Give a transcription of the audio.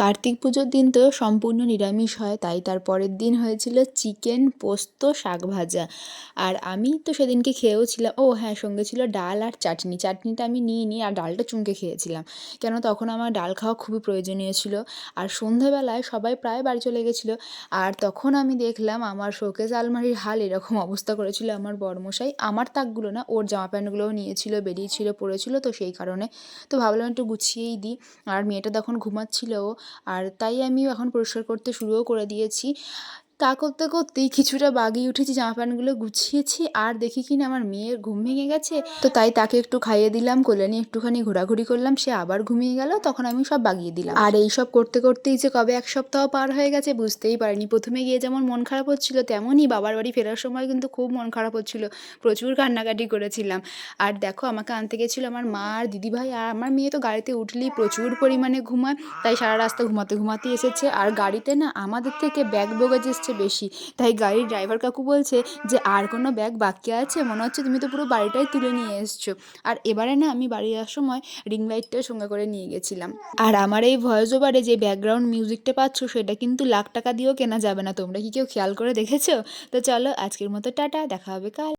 কার্তিক পুজোর দিন তো সম্পূর্ণ নিরামিষ হয়, তাই তার পরের দিন হয়েছিল চিকেন, পোস্ত, শাক ভাজা। আর আমি তো সেদিনকে খেয়েও ছিলাম। ও হ্যাঁ, সঙ্গে ছিল ডাল আর চাটনি। চাটনিটা আমি নিইনি, আর ডালটা চুমকে খেয়েছিলাম, কেন তখন আমার ডাল খাওয়া খুবই প্রয়োজনীয় ছিল। আর সন্ধ্যাবেলায় সবাই প্রায় বাড়ি চলে গেছিলো, আর তখন আমি দেখলাম আমার শোকেস আলমারির হাল এরকম অবস্থা করেছিল আমার বড়মশাই। আমার তাকগুলো না, ওর জামা প্যান্টগুলোও নিয়েছিল, বেরিয়েছিল, পড়েছিল, তো সেই কারণে তো ভাবলাম একটু গুছিয়েই দিই। আর মেয়েটা তখন ঘুমাচ্ছিল, আর তাই আমি এখন পরিষ্কার করতে শুরুও করে দিয়েছি। তা করতে করতেই কিছুটা বাগিয়ে উঠেছি, জামা প্যান্টগুলো গুছিয়েছি, আর দেখি কিনা আমার মেয়ের ঘুম ভেঙে গেছে। তো তাই তাকে একটু খাইয়ে দিলাম, কোলে নিয়ে একটুখানি ঘোরাঘুরি করলাম, সে আবার ঘুমিয়ে গেল, তখন আমি সব বাগিয়ে দিলাম। আর এই সব করতে করতেই যে কবে এক সপ্তাহ পার হয়ে গেছে বুঝতেই পারিনি। প্রথমে গিয়ে যেমন মন খারাপ হচ্ছিল, তেমনই বাবার বাড়ি ফেরার সময় কিন্তু খুব মন খারাপ হচ্ছিল, প্রচুর কান্নাকাটি করেছিলাম। আর দেখো, আমাকে আনতে গেছিলো আমার মা আর দিদিভাই, আর আমার মেয়ে তো গাড়িতে উঠলেই প্রচুর পরিমাণে ঘুমায়, তাই সারা রাস্তা ঘুমাতে ঘুমাতেই এসেছে। আর গাড়িতে না আমাদের থেকে ব্যাগ বগেজ এসছে বেশি, তাই গাড়ির ড্রাইভার কাকু বলছে যে আর কোনো ব্যাগ বাকি আছে, মনে হচ্ছে তুমি তো পুরো বাড়িটাই তুলে নিয়ে এসছো। আর এবারে না আমি বাড়ি যাওয়ার সময় রিং লাইটটাও সঙ্গে করে নিয়ে গেছিলাম। আর আমার এই ভয়েস ওভারে যে ব্যাকগ্রাউন্ড মিউজিকটা পাচ্ছ, সেটা কিন্তু লাখ টাকা দিয়েও কেনা যাবে না। তোমরা কি কেউ খেয়াল করে দেখেছো? তো চলো, আজকের মতো টাটা, দেখা হবে কাল।